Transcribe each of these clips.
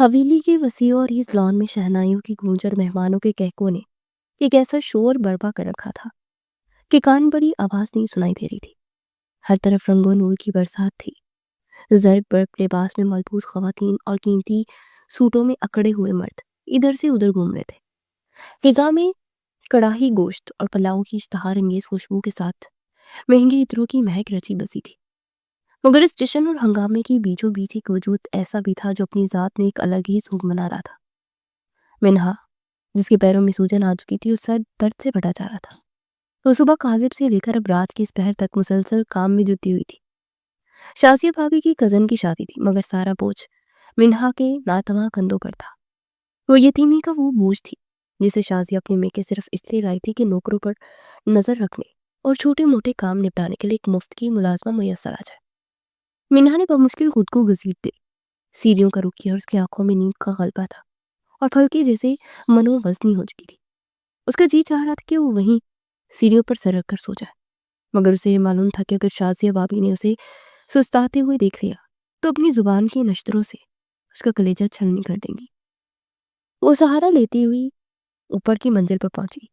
حویلی کے وسیع اور اس لان میں شہنائیوں کی گونج اور مہمانوں کے کہکوں نے ایک ایسا شور برپا کر رکھا تھا کہ کان بڑی آواز نہیں سنائی دے رہی تھی۔ ہر طرف رنگ و نور کی برسات تھی۔ زرق برق لباس میں ملبوس خواتین اور قیمتی سوٹوں میں اکڑے ہوئے مرد ادھر سے ادھر گھوم رہے تھے۔ فضا میں کڑاہی گوشت اور پلاؤ کی اشتہار انگیز خوشبو کے ساتھ مہنگے عطروں کی مہک رچی بسی تھی، مگر اس جشن اور ہنگامے کی بیچوں بیچ ایک وجود ایسا بھی تھا جو اپنی ذات میں ایک الگ ہی سکھ منا رہا تھا۔ منہا، جس کے پیروں میں سوجن آ چکی تھی، اس سر درد سے بھٹا جا رہا تھا۔ وہ صبح کاذب سے لے کر اب رات کی اس پہر تک مسلسل کام میں جٹی ہوئی تھی۔ شازیہ بھابی کی کزن کی شادی تھی، مگر سارا بوجھ منہا کے ناتواں کندھوں پر تھا۔ وہ یتیمی کا وہ بوجھ تھی جسے شازیہ اپنے میکے صرف اس لیے لائی تھی کہ نوکروں پر نظر رکھنے اور چھوٹے موٹے کام نپٹانے کے لیے ایک مفت کی ملازمہ میسر آ جائے۔ منہا نے بمشکل خود کو گھسیٹ دے سیڑھیوں کا رخ کیا اور اس کی آنکھوں میں نیند کا غلبہ تھا اور پھلکی جیسے منو وزنی ہو چکی تھی۔ اس کا جی چاہ رہا تھا کہ وہ وہیں سیڑھیوں پر سر رکھ کر سو جائے، مگر اسے یہ معلوم تھا کہ اگر شازیہ بابی نے اسے سستاتے ہوئے دیکھ لیا تو اپنی زبان کے نشتروں سے اس کا کلیجہ چھلنی کر دیں گی۔ وہ سہارا لیتی ہوئی اوپر کی منزل پر پہنچی،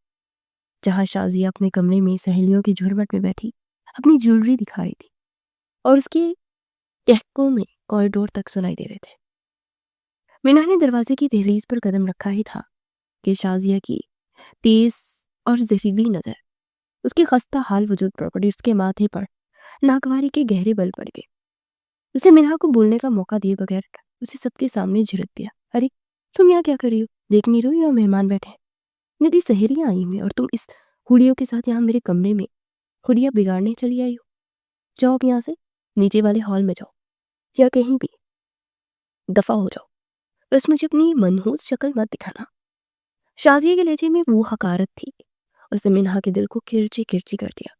جہاں شازیہ اپنے کمرے میں سہیلیوں کی جھرمٹ میں بیٹھی اپنی جیولری دکھا رہی تھی اور اس کے کہکوں میں کوریڈور تک سنائی دے رہے تھے۔ منہا نے دروازے کی دہلیز پر قدم رکھا ہی تھا کہ شازیہ کی تیز اور زہریلی نظر اس کی خستہ حال وجود پر پڑی۔ اس کے ماتھے پر ناگواری کے گہرے بل پڑ گئے۔ اسے منہا کو بولنے کا موقع دیے بغیر اسے سب کے سامنے جھڑک دیا۔ ارے تم یہاں کیا کر رہی ہو؟ دیکھ نہیں رہی ہو یہاں مہمان بیٹھے ہیں، میری سہیلیاں آئی ہوئی ہیں اور تم اس ہڑیوں کے ساتھ یہاں میرے کمرے میں ہڑیاں بگاڑنے چلی آئی ہو۔ جاؤ اب یہاں سے، نیچے والے ہال میں جاؤ یا کہیں بھی دفع ہو جاؤ، بس مجھے اپنی منحوس شکل مت دکھانا۔ شازیہ کے لہجے میں وہ حقارت تھی، اس نے منہا کے دل کو کرچی کرچی کر دیا۔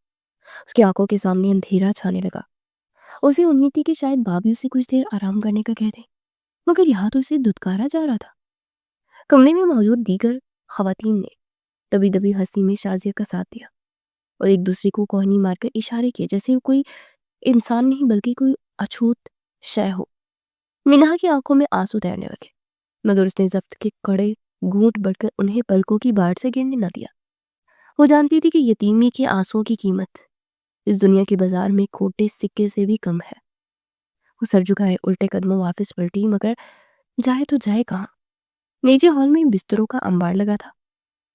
اس کی آنکھوں کے سامنے اندھیرا چھانے لگا۔ اسے امید تھی کہ شاید بابی اسے کچھ دیر آرام کرنے کا کہہ دے، مگر یہاں تو اسے دھتکارا جا رہا تھا۔ کمرے میں موجود دیگر خواتین نے دبی دبی ہنسی میں شازیہ کا ساتھ دیا اور ایک دوسرے کو کوہنی مار کر اشارے کیے جیسے وہ کوئی انسان نہیں بلکہ کوئی اچھوت شے ہو۔ منہا کی آنکھوں میں آنسو تیرنے لگے، مگر اس نے ضبط کے کڑے گھونٹ بڑھ کر انہیں پلکوں کی باڑ سے گرنے نہ دیا۔ وہ جانتی تھی کہ یتیمی کے آنسوں کی قیمت اس دنیا کے بازار میں کھوٹے سکے سے بھی کم ہے۔ وہ سر جھکائے الٹے قدموں واپس پلٹی، مگر جائے تو جائے کہاں؟ نیچے ہال میں بستروں کا انبار لگا تھا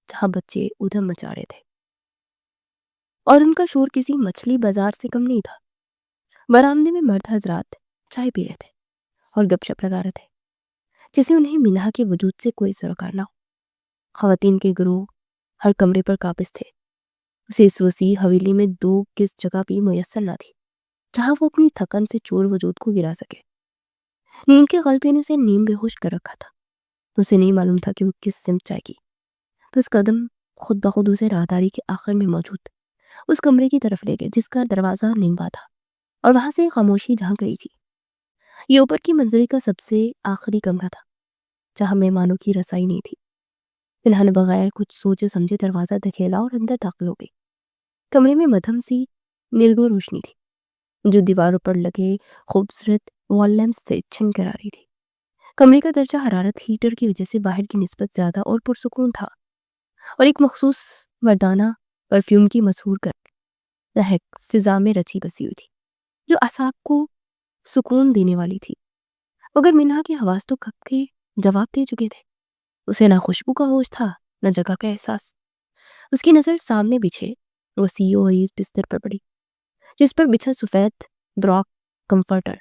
جہاں بچے ادھم مچا رہے تھے اور ان کا شور کسی مچھلی بازار سے کم نہیں تھا۔ برآمدے میں مرد حضرات چائے پی رہے تھے اور گپ شپ لگا رہے تھے جیسے انہیں منہا کے وجود سے کوئی سروکار نہ ہو۔ خواتین کے گروہ ہر کمرے پر قابض تھے۔ اسے اس وسیع حویلی میں دو کس جگہ بھی میسر نہ تھی جہاں وہ اپنی تھکن سے چور وجود کو گرا سکے۔ نیند کے غلبے نے اسے نیم بے ہوش کر رکھا تھا۔ اسے نہیں معلوم تھا کہ وہ کس سمت جائے گی، بس قدم خود بخود اسے راہداری کے آخر میں موجود اس کمرے کی طرف لے گئے جس کا دروازہ ننگا تھا اور وہاں سے خاموشی جھانک رہی تھی۔ یہ اوپر کی منزل کا سب سے آخری کمرہ تھا جہاں مہمانوں کی رسائی نہیں تھی۔ منہا نے بغیر کچھ سوچے سمجھے دروازہ دھکیلا اور اندر داخل ہو گئی۔ کمرے میں مدھم سی نیلگو روشنی تھی جو دیواروں پر لگے خوبصورت وال لیمپس سے چھن کر آ رہی تھی۔ کمرے کا درجہ حرارت ہیٹر کی وجہ سے باہر کی نسبت زیادہ اور پرسکون تھا اور ایک مخصوص مردانہ پرفیوم کی مسحور کر رہک فضا میں رچی بسی ہوئی تھی جو اعصاب کو سکون دینے والی تھی۔ مگر منہا کے حواس تو کب کے جواب دے چکے تھے۔ اسے نہ خوشبو کا ہوش تھا نہ جگہ کا احساس۔ اس کی نظر سامنے بچھے وسیع و عریض بستر پر پڑی جس پر بچھا سفید براک کمفرٹر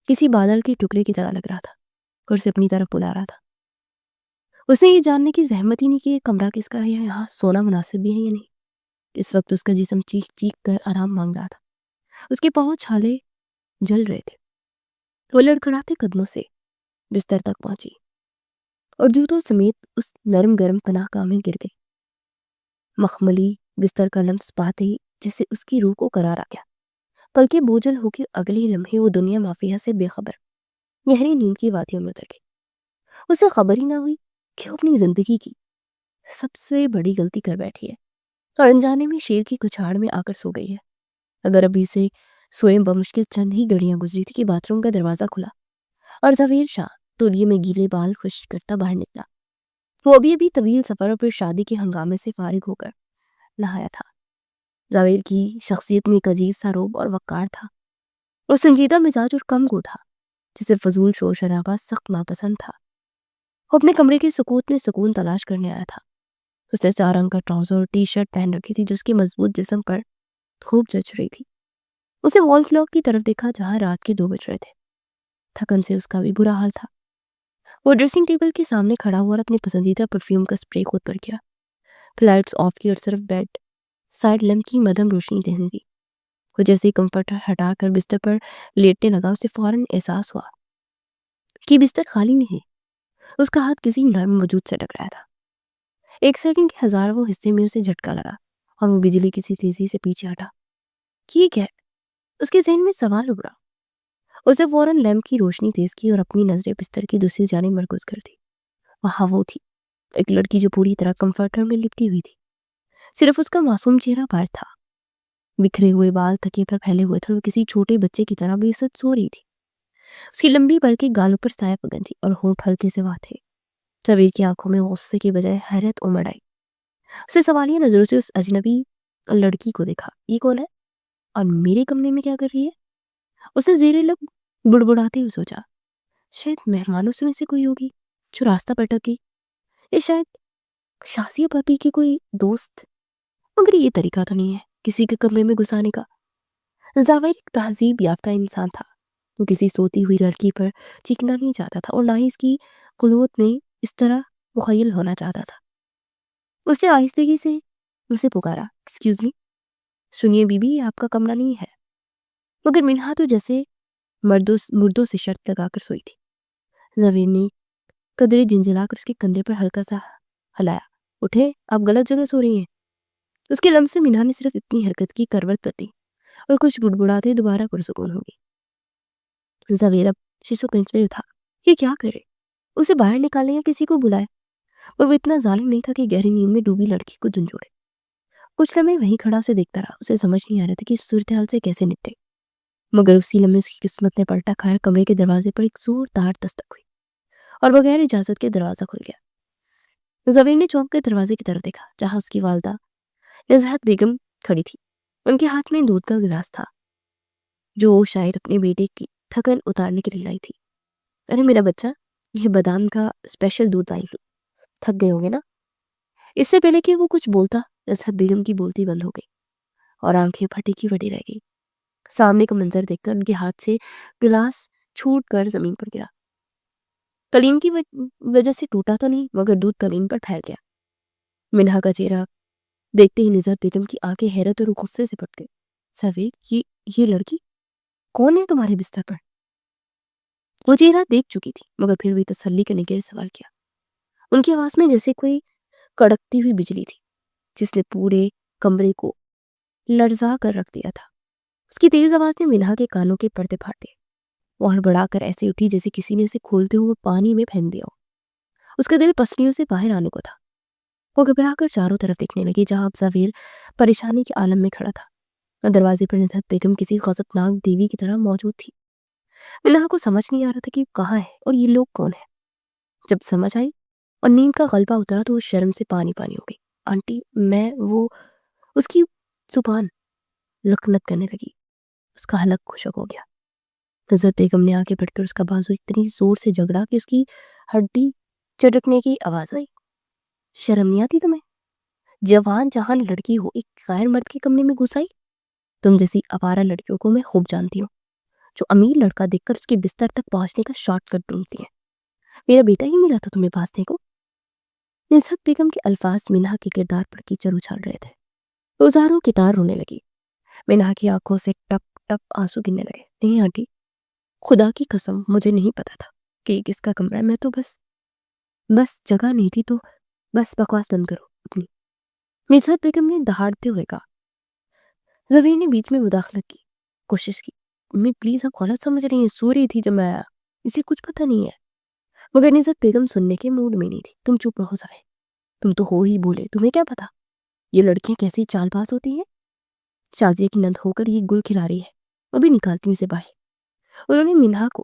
کسی بادل کے ٹکڑے کی طرح لگ رہا تھا اور اسے اپنی طرف بلا رہا تھا۔ اسے یہ جاننے کی زحمت ہی نہیں کہ یہ کمرہ کس کا ہے یا یہاں سونا مناسب بھی ہے یا نہیں۔ اس وقت اس کا جسم چیخ چیخ کر آرام مانگ رہا تھا۔ اس کے پاؤں چھالے جل رہے تھے۔ وہ لڑکھڑاتے قدموں سے بستر تک پہنچی اور جوتوں سمیت اس نرم گرم پناہ گاہ میں گر گئی۔ مخملی بستر کا لمس پاتے ہی جسے اس کی روح کو قرار آ گیا، بلکہ بوجھل ہو کے اگلے لمحے وہ دنیا مافیہ سے بے خبر گہری نیند کی وادیوں میں اتر گئی۔ اسے خبر ہی نہ ہوئی کہ وہ اپنی زندگی کی سب سے بڑی غلطی کر بیٹھی ہے اور انجانے میں شیر کی کچھاڑ میں آ کر سو گئی ہے۔ اگر ابھی سے سوئے بمشکل چند ہی گھڑیاں گزری تھی کہ باتھ روم کا دروازہ کھلا اور ظفیر شاہ تولیے میں گیلے بال خشک کرتا باہر نکلا۔ وہ ابھی طویل سفر اور پھر شادی کے ہنگامے سے فارغ ہو کر نہایا تھا۔ زاویل کی شخصیت میں ایک عجیب سا رعب اور وقار تھا۔ وہ سنجیدہ مزاج اور کم گو تھا، جسے فضول شور شرابہ سخت ناپسند تھا۔ وہ اپنے کمرے کے سکوت میں سکون تلاش کرنے آیا تھا۔ اس نے 4 رنگ کا ٹراؤزر اور ٹی شرٹ پہن رکھی تھی جو اس کے مضبوط جسم پر خوب جچ رہی تھی۔ اسے وال کلاک کی طرف دیکھا جہاں رات کے 2 بج رہے تھے۔ تھکن سے اس کا بھی برا حال تھا۔ وہ ڈریسنگ ٹیبل کے سامنے کھڑا ہوا اور اپنی پسندیدہ پرفیوم کا سپرے خود پر کیا۔ پھر لائٹس آف کی اور صرف بیڈ سائڈ لیمپ کی مدھم روشنی دینے دی۔ وہ جیسے ہی کمفرٹر ہٹا کر بستر پر لیٹنے لگا، اسے فوراً احساس ہوا کہ بستر خالی نہیں۔ اس کا ہاتھ کسی نرم وجود سے ٹکرایا تھا۔ ایک سیکنڈ کے ہزاروں حصے میں اسے جھٹکا لگا اور وہ بجلی کسی تیزی سے پیچھے ہٹا۔ یہ کیا ہے؟ اس کے ذہن میں سوال ابھرا۔ اسے فوراً لیمپ کی روشنی تیز کی اور اپنی نظریں بستر کی دوسری جانب مرکوز کر دی۔ وہاں وہ تھی، ایک لڑکی جو پوری طرح کمفرٹر میں لپٹی ہوئی تھی۔ صرف اس کا معصوم چہرہ باہر تھا۔ بکھرے ہوئے بال تکیے پر پھیلے ہوئے تھے اور وہ کسی چھوٹے بچے کی طرح بے ست سو رہی تھی۔ اس کی لمبی بلکہ گالوں پر سایہ پگن تھی اور ہونٹ ہلکے سے واہ تھے۔ جاوید کی آنکھوں میں غصے کے بجائے حیرت امڑ آئی۔ اسے سوالیہ نظروں سے اس اجنبی لڑکی کو دیکھا۔ یہ کون ہے اور میرے کمرے میں کیا کر رہی ہے؟ اسے زیر لب بڑبڑاتے ہوئے سوچا، شاید مہمانوں میں سے کوئی ہوگی جو راستہ بھٹک گئی، یا شاید شازیہ بھابی کی کوئی دوست۔ مگر یہ طریقہ تو نہیں ہے کسی کے کمرے میں گھسانے کا۔ زاویر ایک تہذیب یافتہ انسان تھا۔ وہ کسی سوتی ہوئی لڑکی پر چیخنا نہیں چاہتا تھا اور نہ ہی اس کی خلوت میں اس طرح مخیل ہونا چاہتا تھا۔ اس نے آہستگی سے اسے پکارا، ایکسکیوز می، سنیے بی بی، یہ آپ کا کمرہ نہیں ہے۔ مگر منہا تو جیسے مردوں سے شرط لگا کر سوئی تھی۔ زاویر نے قدرے جنجلا کر اس کے کندھے پر ہلکا سا ہلایا۔ اٹھے، آپ غلط جگہ سو رہی ہیں۔ اس کے لمس سے منہا نے صرف اتنی حرکت کی، کروٹ بدلی اور کچھ بڑبڑاتے دوبارہ پرسکون ہو گئی۔ زاویر اب شیشو پنچ میں اٹھا، یہ کیا کرے؟ اسے باہر نکالے یا کسی کو بلائے؟ اور وہ اتنا ظالم نہیں تھا کہ گہری نیند میں ڈوبی لڑکی کو جھنجھوڑے۔ کچھ لمحے وہیں کھڑا اسے دیکھتا رہا۔ اسے سمجھ نہیں آ رہا تھا کہ اس صورتحال سے کیسے نپٹے۔ مگر اسی لمحے اس کی قسمت نے پلٹا کھایا۔ کمرے کے دروازے پر ایک زوردار دستک ہوئی اور بغیر اجازت کے دروازہ کھل گیا۔ زاویر نے چونک کر دروازے کی طرف دیکھا جہاں اس کی والدہ نزہت بیگم کھڑی تھی۔ ان کے ہاتھ میں دودھ کا گلاس تھا جو وہ شاید اپنے بیٹے کی تھکن اتارنے کے لیے لائی تھی۔ ارے میرا بچہ، یہ بادام کا اسپیشل دودھ لائی ہوں، تھک گئے ہوں گے نا۔ اس سے پہلے کہ وہ کچھ بولتا، نزہت بیگم کی بولتی بند ہو گئی اور آنکھیں پھٹی کی پھٹی رہ گئی۔ سامنے کا منظر دیکھ کر ان کے ہاتھ سے گلاس چھوٹ کر زمین پر گرا۔ کلیم کی وجہ سے ٹوٹا تو نہیں، مگر دودھ کلیم پر پھیل گیا۔ منہا کا چہرہ دیکھتے ہی نزہت بیگم کی آنکھیں حیرت اور غصے سے پھٹ گئی۔ زاویر، یہ لڑکی کون ہے تمہارے بستر پر؟ وہ چہرہ دیکھ چکی تھی مگر پھر بھی تسلی کرنے کے لیے سوال کیا۔ ان کی آواز میں جیسے کوئی کڑکتی ہوئی بجلی تھی جس نے پورے کمرے کو لرزا کر رکھ دیا تھا۔ اس کی تیز آواز نے منہا کے کانوں کے پردے پھاڑ دیے۔ وہ ہڑبڑا کر ایسے اٹھی جیسے کسی نے اسے کھولتے ہوئے پانی میں پھینک دیا ہو۔ اس کا دل پسلیوں سے باہر آنے کو تھا۔ وہ گھبرا کر چاروں طرف دیکھنے لگی جہاں اب زاویر پریشانی کے عالم میں کھڑا تھا۔ دروازے پر نزہت بیگم کسی غضبناک دیوی کی طرح موجود تھی۔ منہا کو سمجھ نہیں آ رہا تھا کہ وہ کہاں ہے اور یہ لوگ کون ہیں۔ جب سمجھ آئی اور نیند کا غلبہ اترا تو وہ شرم سے پانی پانی ہو گئی۔ آنٹی، وہ اس کی زبان لکنت کرنے لگی۔ اس کا حلق خشک ہو گیا۔ نزہت بیگم نے آگے بڑھ کر اس کا بازو اتنی زور سے جگڑا کہ اس کی ہڈی چٹکنے کی آواز آئی۔ شرم نہیں آتی تمہیں؟ جوان جہان لڑکی ہو ایک غیر مرد کے کمرے میں گھس آئی؟ تم جیسی آوارہ لڑکیوں کو میں خوب جانتی ہوں جو امیر لڑکا دیکھ کر اس کے بستر تک پہنچنے کا شارٹ کٹ ڈھونڈتی ہیں۔ میرا بیٹا ہی ملا تھا تمہیں بھانسنے کو۔ نزہت بیگم کے الفاظ منہا کے کردار پر کیچڑ اچھال رہے تھے۔ وہ زاروں کی طرح رونے لگی۔ منہا کی آنکھوں سے ٹپ ٹپ آنسو گرنے لگے۔ نہیں آنٹی، خدا کی قسم مجھے نہیں پتا تھا کہ یہ کس کا کمرہ ہے۔ میں تو بس جگہ نہیں تھی تو بس بکواس بند کرو اپنی، نزہت بیگم نے دہاڑتے ہوئے کہا۔ زاویر نے بیچ میں مداخلت کی کوشش کی۔ امی پلیز، آپ غلط سمجھ رہی ہیں، سو رہی تھی جب میں آیا، اسے کچھ پتہ نہیں ہے۔ مگر نزہت بیگم سننے کے موڈ میں نہیں تھی۔ تم چپ رہو زاویر، تم تو ہو ہی بولے، تمہیں کیا پتا یہ لڑکیاں کیسی چال باز ہوتی ہیں۔ شازیہ کی نند ہو کر یہ گل کھلا رہی ہے، ابھی نکالتی ہوں اسے باہر۔ انہوں نے منہا کو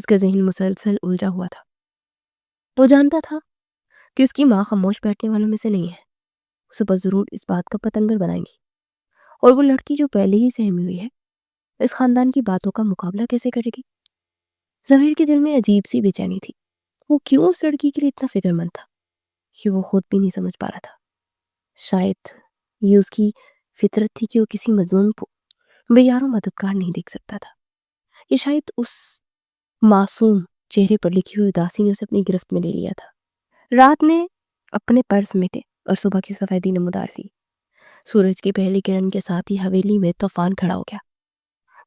اس کا ذہن مسلسل الجھا ہوا تھا۔ وہ جانتا تھا کہ اس کی ماں خاموش بیٹھنے والوں میں سے نہیں ہے، اسے بس ضرور اس بات کا پتنگر بنائیں گی، اور وہ لڑکی جو پہلے ہی سہمی ہوئی ہے اس خاندان کی باتوں کا مقابلہ کیسے کرے گی؟ ظہیر کے دل میں عجیب سی بے چینی تھی۔ وہ کیوں اس لڑکی کے لیے اتنا فکر مند تھا کہ وہ خود بھی نہیں سمجھ پا رہا تھا۔ شاید یہ اس کی فطرت تھی کہ وہ کسی مظلوم کو بے یار و مددگار نہیں دیکھ سکتا تھا۔ یہ شاید اس معصوم چہرے پر لکھی ہوئی اداسی نے اسے اپنی گرفت میں لے لیا تھا۔ رات نے اپنے پر سمیٹے اور صبح کی سفیدی نمودار ہوئی۔ سورج کی پہلی کرن کے ساتھ ہی حویلی میں طوفان کھڑا ہو گیا۔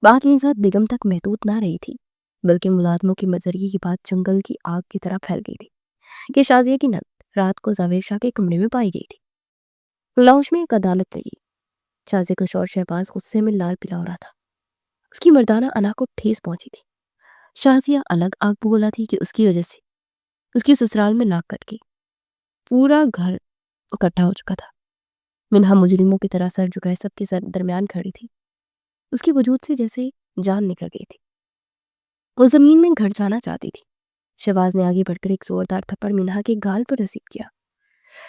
بات میزاد بیگم تک محدود نہ رہی تھی، بلکہ ملازموں کی مزرگی کی بات جنگل کی آگ کی طرح پھیل گئی تھی کہ شازیہ کی نند رات کو زاویر شاہ کے کمرے میں پائی گئی تھی۔ لاؤنج میں ایک عدالت لگی۔ شازیہ کا شوہر شہباز غصے میں لال پلا ہو رہا تھا۔ اس کی مردانہ انا کو ٹھیس پہنچی تھی۔ شازیہ الگ آگ بگولا تھی کہ اس کی وجہ سے اس کی سسرال میں ناک کٹ گئی۔ پورا گھر اکٹھا ہو چکا تھا۔ منہا مجرموں کی طرح سر جھکائے سب کے سر درمیان کھڑی تھی۔ اس کے وجود سے جیسے جان نکل گئی تھی۔ وہ زمین میں گھٹ جانا چاہتی تھی۔ شہباز نے آگے بڑھ کر ایک زوردار تھپڑ منہا کے گال پر رسید کیا۔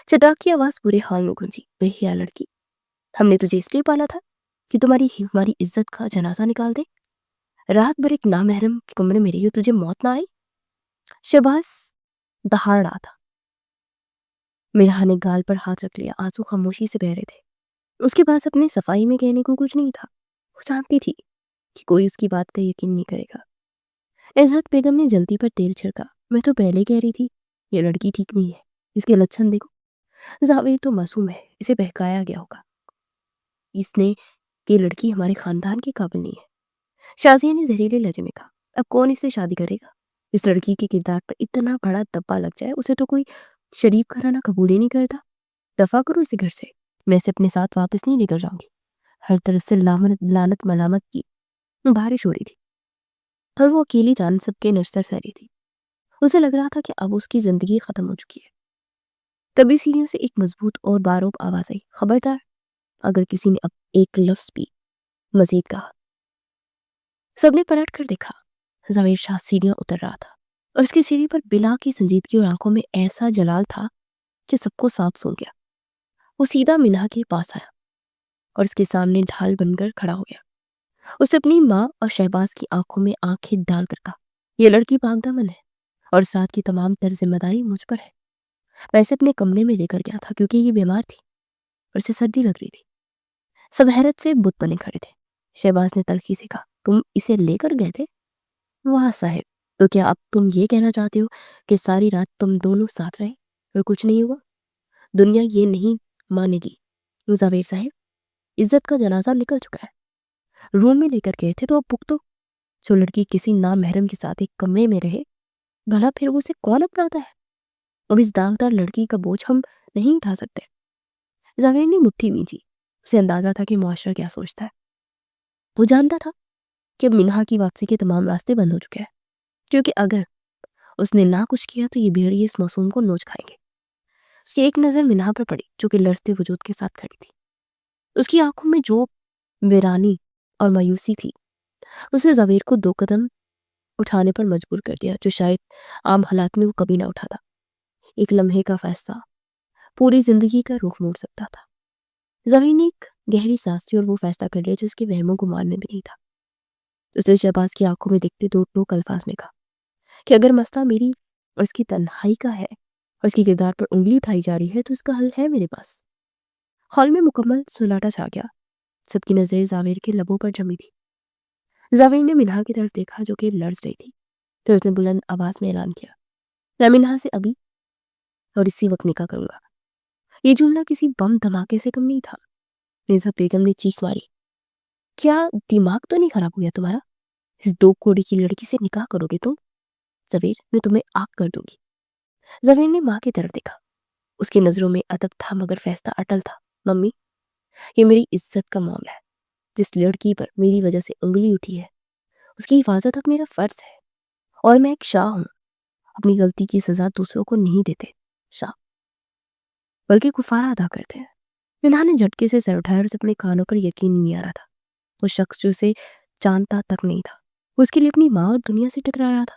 چٹاک کی آواز پورے ہال میں گونجی۔ بے حیا لڑکی، ہم نے تجھے اس لیے پالا تھا کہ تمہاری ہماری عزت کا جنازہ نکال دے؟ رات بھر ایک نامحرم کے کمرے میں رہی ہو، تجھے موت نہ آئی؟ شہباز دہاڑ رہا تھا۔ منہا نے گال پر ہاتھ رکھ لیا، آنسو خاموشی سے بہہ رہے تھے۔ اس کے پاس اپنے صفائی میں کہنے کو کچھ نہیں تھا۔ وہ جانتی تھی کہ کوئی اس کی بات کا یقین نہیں کرے گا۔ عزت بیگم نے جلدی پر تیل چھڑکا۔ میں تو پہلے کہہ رہی تھی یہ لڑکی ٹھیک نہیں ہے، اس کے لچھن دیکھو۔ زاویر تو معصوم ہے، اسے بہکایا گیا ہوگا، اس نے یہ لڑکی ہمارے خاندان کے قابل نہیں ہے۔ شازیہ نے زہریلے لہجے میں کہا۔ اب کون اس سے شادی کرے گا؟ اس لڑکی کے کردار پر اتنا بڑا دبا لگ جائے، اسے تو کوئی شریف گھرانہ قبول ہی نہیں کرتا۔ دفع کرو اسے گھر سے، میں اسے اپنے ساتھ واپس نہیں لے کر جاؤں گی۔ ہر طرف سے لعنت ملامت کی بارش ہو رہی تھی، اور وہ اکیلی جان سب کے نشتر سہ رہی تھی۔ اسے لگ رہا تھا کہ اب اس کی زندگی ختم ہو چکی ہے۔ تبھی سینیوں سے ایک مضبوط اور باروب آواز آئی، خبردار اگر کسی نے اب ایک لفظ بھی مزید کہا۔ سب نے پلٹ کر دیکھا۔ زاویر شاہ سیڑھیاں اتر رہا تھا، اور اس کے چہرے پر بلا کی سنجیدگی اور آنکھوں میں ایسا جلال تھا کہ سب کو سانپ سونگ گیا۔ وہ سیدھا منہا کے پاس آیا اور اس کے سامنے ڈھال بن کر کھڑا ہو گیا۔ اسے اپنی ماں اور شہباز کی آنکھوں میں آنکھیں ڈال کر کہا، یہ لڑکی پاک دامن ہے اور اس رات کی تمام تر ذمہ داری مجھ پر ہے۔ میں اسے اپنے کمرے میں لے کر گیا تھا کیونکہ یہ بیمار تھی اور اسے سردی لگ رہی تھی۔ سب حیرت سے بت بنے کھڑے تھے۔ شہباز نے تلخی سے کہا، تم اسے لے کر گئے تھے؟ واہ صاحب، تو کیا اب تم یہ کہنا چاہتے ہو کہ ساری رات تم دونوں ساتھ رہے اور کچھ نہیں ہوا؟ دنیا یہ نہیں مانے گی زاویر صاحب، عزت کا جنازہ نکل چکا ہے۔ روم میں لے کر گئے تھے تو اب بھگتو۔ جو لڑکی کسی نامحرم کے ساتھ ایک کمرے میں رہے، بھلا پھر وہ اسے کون اپناتا ہے؟ اب اس داغدار لڑکی کا بوجھ ہم نہیں اٹھا سکتے۔ زاویر نے مٹھی مینچی۔ اسے اندازہ تھا کہ معاشرہ کیا سوچتا ہے۔ وہ جانتا تھا کہ اب منہا کی واپسی کے تمام راستے بند ہو چکے ہیں، کیونکہ اگر اس نے نہ کچھ کیا تو یہ بھیڑیے اس معصوم کو نوچ کھائیں گے۔ اس کی ایک نظر منہا پر پڑی جو کہ لرزتے وجود کے ساتھ کھڑی تھی۔ اس کی آنکھوں میں جو ویرانی اور مایوسی تھی، اسے زاویر کو 2 قدم اٹھانے پر مجبور کر دیا جو شاید عام حالات میں وہ کبھی نہ اٹھاتا۔ ایک لمحے کا فیصلہ پوری زندگی کا رخ موڑ سکتا تھا۔ زاویر نے ایک گہری سانس لی اور وہ فیصلہ کر لیا جس کے وہم و گمان میں بھی نہیں تھا۔ اس نے شہباز کی آنکھوں میں دیکھتے ٹوک الفاظ میں کہا کہ اگر مسئلہ میری اور اس کی تنہائی کا ہے اور اس کی کردار پر انگلی اٹھائی جا رہی ہے تو اس کا حل ہے میرے پاس۔ ہال میں مکمل سناٹا چھا گیا۔ سب کی نظریں زاویر کے لبوں پر جمی تھی۔ زاویر نے منہا کی طرف دیکھا جو کہ لرز رہی تھی، پھر اس نے بلند آواز میں اعلان کیا، میں منہا سے ابھی اور اسی وقت نکاح کروں گا۔ یہ جملہ کسی بم دھماکے سے کم نہیں تھا۔ عزت بیگم نے چیخ ماری، کیا دماغ تو نہیں خراب ہو گیا تمہارا؟ اس 2 کوڑی کی لڑکی سے نکاح کرو گے تم؟ زاویر، میں تمہیں آگ کر دوں گی۔ زاویر نے ماں کی طرف دیکھا۔ اس کی نظروں میں ادب تھا مگر فیصلہ اٹل تھا۔ ممی، یہ میری عزت کا معاملہ ہے۔ جس لڑکی پر میری وجہ سے انگلی اٹھی ہے اس کی حفاظت اب میرا فرض ہے، اور میں ایک شاہ ہوں۔ اپنی غلطی کی سزا دوسروں کو نہیں دیتے شاہ، بلکہ کفارہ ادا کرتے ہیں۔ منہا نے جھٹکے سے سر اٹھایا اور اسے اپنے کانوں پر یقین نہیں آ رہا تھا۔ وہ شخص جو اسے جانتا تک نہیں تھا، وہ اس کے لیے اپنی ماں اور دنیا سے ٹکرا رہا تھا۔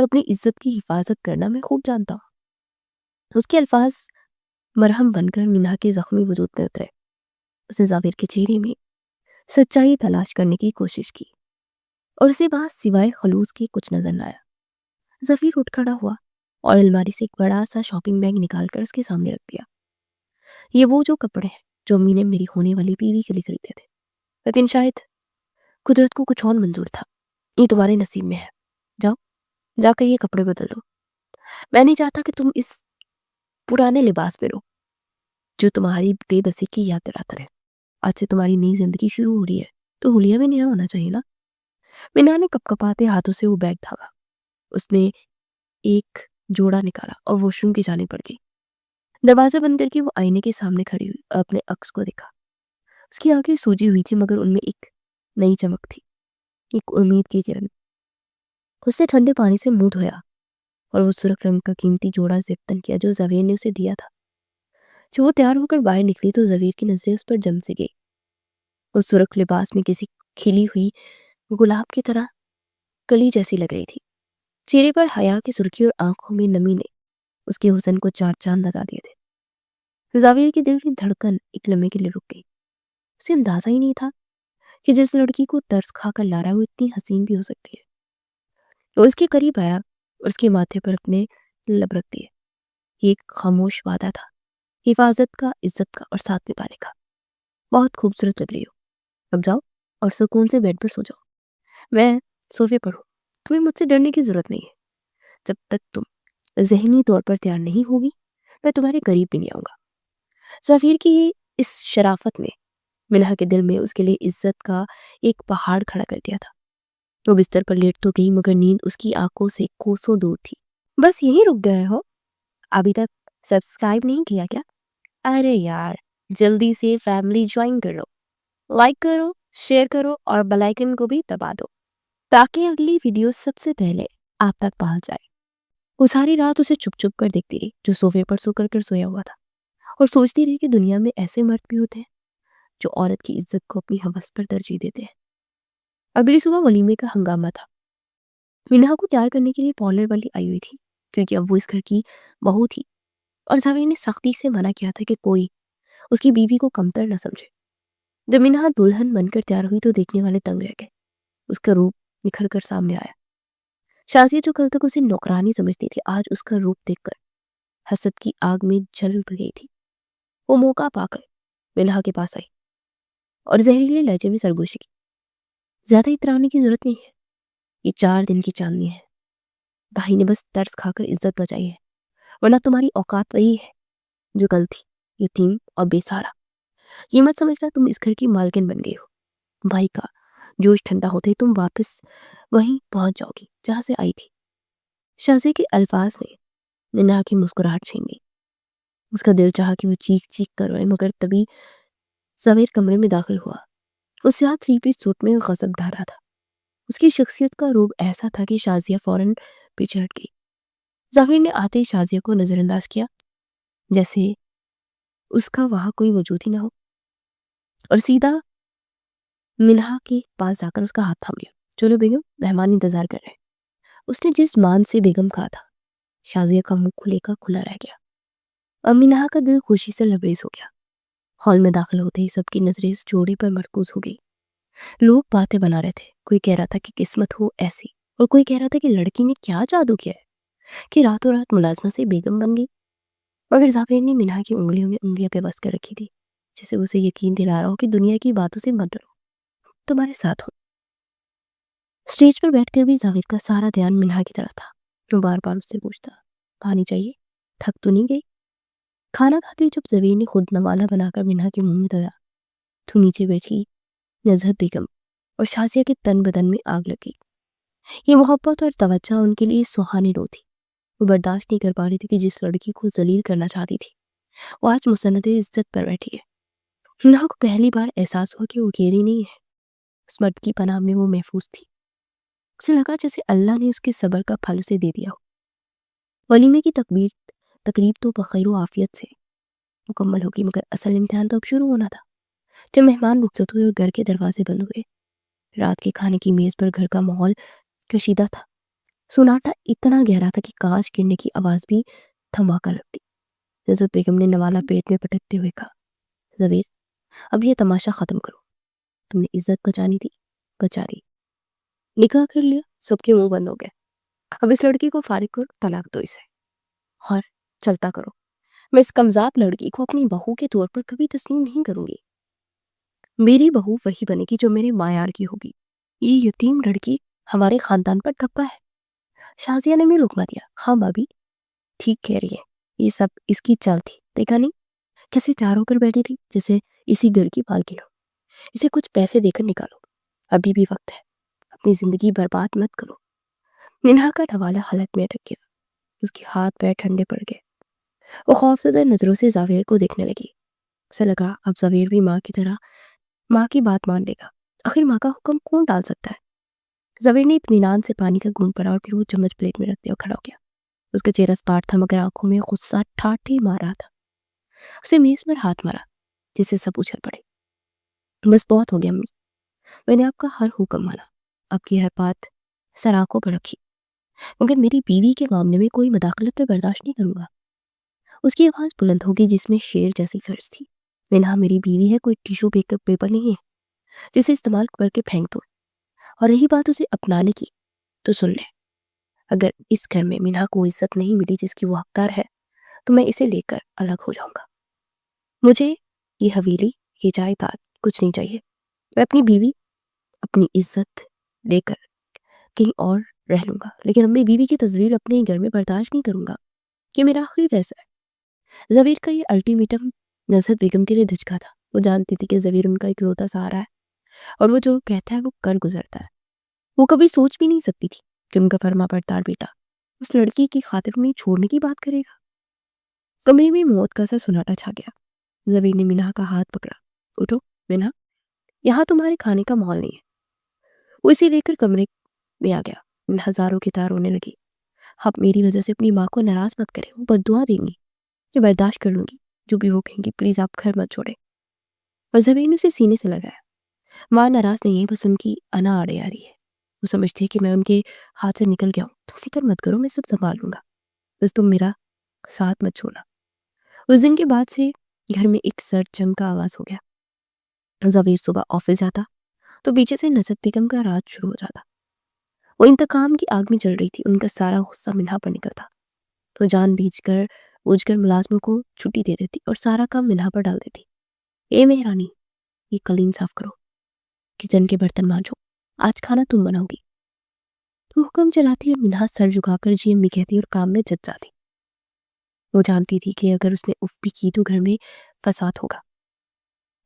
اور اپنی عزت کی حفاظت کرنا میں خوب جانتا ہوں۔ اس کے الفاظ مرہم بن کر منہا کے زخمی وجود میں اترے۔ اس نے زاویر کے چہرے میں سچائی تلاش کرنے کی کوشش کی اور اسے وہاں سوائے خلوص کے کچھ نظر نہ آیا۔ زفیر اٹھ کھڑا ہوا اور الماری سے ایک بڑا سا شاپنگ بیگ نکال کر اس کے سامنے رکھ دیا۔ یہ وہ جو کپڑے ہیں جو امی نے میری ہونے والی بیوی کے لیے خریدے تھے، لیکن شاید قدرت کو کچھ اور منظور تھا۔ یہ تمہارے نصیب میں ہے، جاؤ جا کر یہ کپڑے بدل لو۔ میں نہیں چاہتا کہ تم اس پرانے لباس میں رہو جو تمہاری بے بسی کی یاد دلاتا رہے۔ آج سے تمہاری نئی زندگی شروع ہو رہی ہے تو حلیہ بھی نیا ہونا چاہیے نا۔ مینا نے کپ کپاتے ہاتھوں سے وہ بیگ تھاما۔ اس نے ایک جوڑا نکالا اور واش روم کی جانب بڑھ گئی۔ دروازہ بند کر کے وہ آئینے کے سامنے کھڑی ہوئی اور اپنے عکس کو دیکھا۔ اس کی آنکھیں سوجی ہوئی تھی مگر ان میں ایک نئی چمک تھی، ایک امید کی کرن۔ اس نے ٹھنڈے پانی سے منہ دھویا اور وہ سرخ رنگ کا قیمتی جوڑا ضبطن کیا جو زویر نے اسے دیا تھا۔ جب وہ تیار ہو کر باہر نکلی تو زویر کی نظریں اس پر جم سے گئی۔ وہ سرخ لباس میں کسی کھلی ہوئی گلاب کی طرح کلی جیسی لگ رہی تھی۔ چہرے پر حیا کی سرخی اور آنکھوں میں نمی نے اس کے حسن کو چار چاند لگا دیے تھے۔ زاویر کے دل کی دھڑکن ایک لمحے کے لیے رک گئی۔ اسے اندازہ ہی نہیں تھا کہ جس لڑکی کو ترس کھا کر لا رہا ہے وہ اتنی حسین بھی ہو سکتی ہے۔ وہ اس کے قریب آیا اور اس کے ماتھے پر اپنے لب رکھ دیے۔ یہ ایک خاموش وعدہ تھا، حفاظت کا، عزت کا اور ساتھ نبھانے کا۔ بہت خوبصورت لگ رہی ہو، اب جاؤ اور سکون سے بیڈ پر سو جاؤ۔ میں صوفے پر ہوں، تمہیں مجھ سے ڈرنے کی ضرورت نہیں ہے۔ جب تک تم ذہنی طور پر تیار نہیں ہوگی میں تمہارے قریب بھی نہیں آؤں گا۔ زفیر کی اس شرافت نے منہا کے دل میں اس کے لیے عزت کا ایک پہاڑ کھڑا کر دیا تھا۔ وہ بستر پر لیٹ تو گئی مگر نیند اس کی آنکھوں سے کوسوں دور تھی۔ بس یہیں رک گئے ہو؟ ابھی تک سبسکرائب نہیں کیا کیا؟ ارے یار جلدی سے فیملی جوائن کرو، لائک کرو، شیئر کرو اور بیل آئیکن کو بھی دبا دو تاکہ اگلی ویڈیو سب سے پہلے آپ تک پہنچ جائے۔ وہ ساری رات اسے چھپ چھپ کر دیکھتی رہی جو صوفے پر سو کر سویا ہوا تھا، اور سوچتی رہی کہ دنیا میں ایسے مرد بھی ہوتے ہیں جو عورت کی عزت کو اپنی ہوس پر ترجیح دیتے ہیں۔ اگلی صبح ولیمے کا ہنگامہ تھا۔ منہا کو تیار کرنے کے لیے پارلر والی آئی ہوئی تھی کیونکہ اب وہ اس گھر کی بہو تھی، اور زاویر نے سختی سے منع کیا تھا کہ کوئی اس کی بیوی کو کمتر نہ سمجھے۔ جب منہا دلہن بن کر تیار ہوئی تو دیکھنے والے تنگ رہ گئے۔ اس کا روپ نکھر کر سامنے آیا۔ شازیہ جو کل تک اسے نوکرانی سمجھتی تھی آج اس کا روپ دیکھ کر حسد کی آگ میں جل گئی تھی۔ وہ موقع پا کر منہا کے پاس آئی اور زہریلے لہجے میں سرگوشی کی۔ زیادہ اترانے کی ضرورت نہیں ہے، یہ 4 دن کی چاندنی ہے۔ بھائی نے بس ترس کھا کر عزت بچائی ہے، ورنہ تمہاری اوقات وہی ہے جو کل تھی، یتیم اور بے سہارا۔ یہ مت سمجھنا تم اس گھر کی مالکن بن گئی ہو۔ بھائی کا جوش ٹھنڈا ہوتے ہی تم واپس وہیں پہنچ جاؤ گی جہاں سے آئی تھی۔ شازیہ کے الفاظ نے منہا کی مسکراہٹ چھین لی۔ اس کا دل چاہا کہ وہ چیخ چیخ کر روئے مگر تبھی زویر کمرے میں داخل ہوا۔ اس سیاہ 3 پیس سوٹ میں غضب ڈھا رہا تھا۔ اس کی شخصیت کا روب ایسا تھا کہ شازیہ فوراً پیچھے ہٹ گئی۔ زویر نے آتے ہی شازیہ کو نظر انداز کیا جیسے اس کا وہاں کوئی وجود ہی نہ ہو، اور سیدھا منہا کے پاس جا کر اس کا ہاتھ تھام لیا۔ چلو بیگم، مہمان انتظار کر رہے ہیں۔ اس نے جس مان سے بیگم کہا تھا شازیہ کا منہ کھلے کا کھلا رہ گیا اور منہا کا دل خوشی سے لبریز ہو گیا۔ ہال میں داخل ہوتے ہی سب کی نظریں اس جوڑے پر مرکوز ہو گئی۔ لوگ باتیں بنا رہے تھے، کوئی کہہ رہا تھا کہ قسمت ہو ایسی، اور کوئی کہہ رہا تھا کہ لڑکی نے کیا جادو کیا ہے کہ راتوں رات ملازمہ سے بیگم بن گئی۔ مگر زاویر نے منہا کی انگلیوں میں انگلیاں پہ بس کر رکھی تھی جیسے اسے یقین دلا رہا ہو کہ دنیا کی باتوں سے مت ڈرو، تمہارے ساتھ ہوں۔ اسٹیج پر بیٹھ کر بھی زاویر کا سارا دھیان منہا کی طرف تھا۔ وہ بار بار اس سے پوچھتا، پانی چاہیے؟ تھک تو نہیں گئی؟ کھانا کھاتے ہوئے جب زویر نے خود نوالا بنا کر منہا کے منہ میں دیا تو نیچے بیٹھی نزہت بیگم اور شازیہ کے تن بدن میں آگ لگ گئی۔ یہ محبت اور توجہ ان کے لیے سہانی رو تھی۔ وہ برداشت نہیں کر پا رہی تھی کہ جس لڑکی کو ذلیل کرنا چاہتی تھی وہ آج مسند عزت پر بیٹھی ہے۔ منہا کو پہلی بار احساس ہوا کہ وہ اکیلی نہیں ہے، اس مرد کی پناہ میں وہ محفوظ تھی۔ اسے لگا جیسے اللہ نے اس کے صبر کا پھل اسے دے دیا ہو۔ ولیمے کی تقریب تو بخیر و عافیت سے مکمل ہوگی مگر اصل امتحان تو اب شروع ہونا تھا۔ جب مہمان رخصت ہوئے اور گھر کے دروازے بند ہوئے، رات کے کھانے کی میز پر گھر کا ماحول کشیدہ تھا۔ سناٹا اتنا گہرا تھا کہ کانچ گرنے کی آواز بھی دھماکہ لگتی۔ نزت بیگم نے نوالا پیٹ میں پٹکتے ہوئے کہا، زبیر، اب یہ تماشا ختم کرو۔ تم نے عزت بچانی تھی، بچا لی، نکاح کر لیا، سب کے منہ بند ہو گئے۔ اب اس لڑکی کو فارغ کرو، طلاق دو اسے، اور چلتا کرو۔ میں اس کمذات لڑکی کو اپنی بہو کے طور پر کبھی تسلیم نہیں کروں گی۔ میری بہو وہی بنے گی جو میرے معیار کی ہوگی۔ یہ یتیم لڑکی ہمارے خاندان پر دھبا ہے۔ شازیہ نے بھی رکما دیا۔ ہاں بھابی، ٹھیک کہہ رہی ہے، یہ سب اس کی چال تھی، دیکھا نہیں کیسے تیار ہو کر بیٹھی تھی جیسے اسی گھر کی مالکن ہو۔ اسے کچھ پیسے دے کر نکالو، ابھی بھی وقت ہے، اپنی زندگی برباد مت کرو۔ منہا کا ٹوالا حلق میں اٹک گیا، اس کے ہاتھ پیر ٹھنڈے پڑ گئے۔ وہ خوفزدہ نظروں سے زاویر کو دیکھنے لگی۔ اسے لگا اب زاویر بھی ماں کی طرح ماں کی بات مان لے گا۔ آخر ماں کا حکم کون ٹال سکتا ہے؟ زاویر نے اطمینان سے پانی کا گھونٹ پڑا اور پھر وہ چمچ پلیٹ میں رکھ دیا اور کھڑا ہو گیا۔ اس کا چہرہ سپاٹ تھا مگر آنکھوں میں غصہ ٹھاٹھی مار رہا تھا۔ اسے میز پر ہاتھ مارا جسے سب اچھل پڑے۔ بس بہت ہو گیا امی، میں نے آپ کا ہر حکم مانا، آپ کی ہر بات سر آنکھوں پر رکھی، مگر میری بیوی کے معاملے میں کوئی مداخلت میں برداشت نہیں کروں گا۔ اس کی آواز بلند ہوگی جس میں شیر جیسی فرض تھی۔ منہا میری بیوی ہے، کوئی ٹیشو پیپر نہیں ہے جسے استعمال کر کے پھینک دو۔ اور رہی بات اسے اپنانے کی، تو سن لیں، اگر اس گھر میں منہا کو عزت نہیں ملی جس کی وہ حقدار ہے تو میں اسے لے کر الگ ہو جاؤں گا۔ مجھے یہ حویلی، یہ جائیداد کچھ نہیں چاہیے۔ میں اپنی بیوی، اپنی عزت لے کر کہیں اور رہ لوں گا، لیکن اپنی بیوی کی تصویر اپنے گھر میں برداشت نہیں کروں گا۔ کہ میرا آخری فیصلہ ہے۔ زبیر کا یہ الٹیمیٹم نزہت بیگم کے لیے دھچکا تھا۔ وہ جانتی تھی کہ زبیر ان کا اکلوتا سہارا ہے اور وہ جو کہتا ہے وہ کر گزرتا ہے۔ وہ کبھی سوچ بھی نہیں سکتی تھی کہ ان کا فرما بردار بیٹا اس لڑکی کی خاطر انہیں چھوڑنے کی بات کرے گا۔ کمرے میں موت کا سا سناٹا چھا گیا۔ زبیر نے منہا کا ہاتھ پکڑا۔ اٹھو منہا، یہاں تمہارے کھانے کا مال نہیں ہے۔ وہ اسے لے کر کمرے میں آ گیا۔ منہا زاروں کی طرح رونے لگی۔ آپ میری وجہ سے اپنی ماں کو ناراض مت کریں، وہ بد دعا دیں گی، جو برداشت کر لوں گی، جو بھی وہ کہیں گی، پلیز آپ گھر مت چھوڑیں۔ اور زبیر نے اسے سینے سے لگایا۔ ماں ناراض نہیں ہے، بس ان کی انا آڑے آ رہی ہے۔ وہ سمجھتی ہے کہ میں ان کے ہاتھ سے نکل گیا ہوں۔ تم فکر مت کرو، میں سب سنبھال لوں گا، بس تم میرا ساتھ مت چھوڑنا۔ اس دن کے بعد سے گھر میں ایک سرد جنگ کا آغاز ہو گیا۔ زبیر صبح آفس جاتا تو پیچھے سے نزہت بیگم کا راج شروع ہو جاتا۔ وہ انتقام کی آگ میں چل رہی تھی۔ ان کا سارا غصہ منہا پر نکلتا تو جان بوجھ کر ملازموں کو چھٹی دے دیتی اور سارا کام منہا پر ڈال دیتی۔ اے مہرانی، یہ قلین صاف کرو، کچن کے برتن مانجو، آج کھانا تم بناؤ گی۔ تو حکم چلاتی اور منہا سر جھکا کر جی امی کہتی اور کام میں جت جاتی۔ وہ جانتی تھی کہ اگر اس نے اف بھی کی تو گھر میں فساد ہوگا،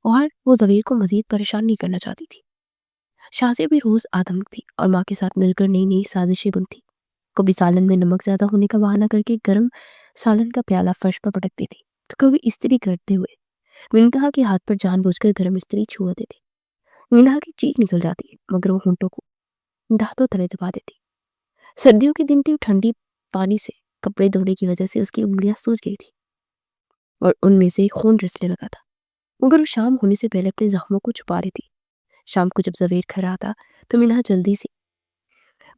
اور وہ زبیر کو مزید پریشان نہیں کرنا چاہتی تھی۔ شازیہ بھی روز آدمک تھی اور ماں کے ساتھ مل کر نئی نئی سازشیں بنتی۔ کبھی سالن میں نمک زیادہ ہونے کا بہانہ کر کے گرم سالن کا پیالہ فرش پر پٹکتی تھی، تو کبھی استری کرتے ہوئے منہا کے ہاتھ پر جان بوجھ کر گرم استری چھوا دیتی۔ منہا کی چیخ نکل جاتی مگر وہ ہونٹوں کو دانتوں تلے دبا دیتی۔ سردیوں کے دن تھی، ٹھنڈی پانی سے کپڑے دھونے کی وجہ سے اس کی انگلیاں سوج گئی تھی اور ان میں سے خون رسنے لگا تھا، مگر وہ شام ہونے سے پہلے اپنے زخموں کو چھپا رہی تھی۔ شام کو جب زبیر گھر آتا تو منہا جلدی سے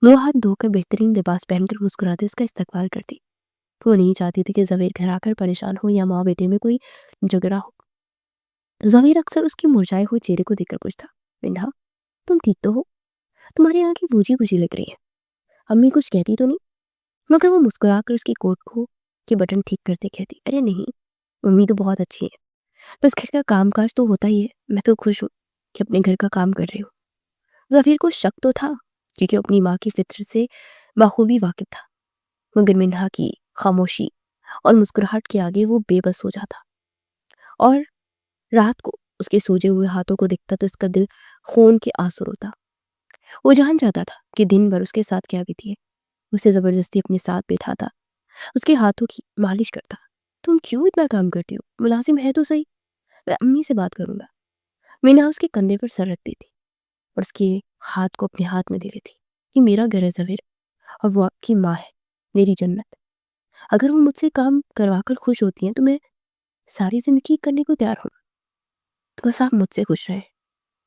منہ ہاتھ دھو کر بہترین لباس پہن کر مسکراتے اس کا استقبال کرتی۔ وہ نہیں چاہتی تھی کہ زبیر گھر آ کر پریشان ہو یا ماں بیٹے میں کوئی جھگڑا ہو۔ زبیر اکثر اس کے مرجھائے ہوئے چہرے کو دیکھ کر پوچھتا، منہا تم ٹھیک تو ہو؟ تمہاری آنکھیں بوجھی بوجھی لگ رہی ہیں، امی کچھ کہتی تو نہیں؟ مگر وہ مسکرا کر اس کی کوٹ کو کے بٹن ٹھیک کرتے کہتی، ارے نہیں، امی تو بہت اچھی ہے، بس گھر کا کام کاج تو ہوتا ہی ہے، میں تو خوش ہوں کہ اپنے گھر کا کام کر رہی ہوں۔ زبیر کو شک تو تھا کیونکہ اپنی ماں کی فطرت سے بخوبی واقف تھا، مگر منہا کی خاموشی اور مسکراہٹ کے آگے وہ بے بس ہو جاتا، اور رات کو اس کے سوجے ہوئے ہاتھوں کو دیکھتا تو اس کا دل خون کے آنسو روتا۔ وہ جان جاتا تھا کہ دن بھر اس کے ساتھ کیا بیتی ہے۔ اسے زبردستی اپنے ساتھ بیٹھاتا، اس کے ہاتھوں کی مالش کرتا۔ تم کیوں اتنا کام کرتی ہو؟ ملازم ہے تو صحیح، میں امی سے بات کروں گا۔ منہا اس کے کندھے پر سر رکھ دیتی اور اس کے ہاتھ کو اپنے ہاتھ میں دے لیتی۔ یہ میرا گھر ہے زبیر، اور وہ آپ کی ماں ہے، میری جنت۔ اگر وہ مجھ سے کام کروا کر خوش ہوتی ہیں تو میں ساری زندگی کرنے کو تیار ہوں، بس آپ مجھ سے خوش رہیں۔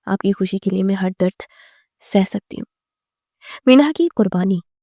آپ کی خوشی کے لیے میں ہر درد سہ سکتی ہوں۔ منہا کی قربانی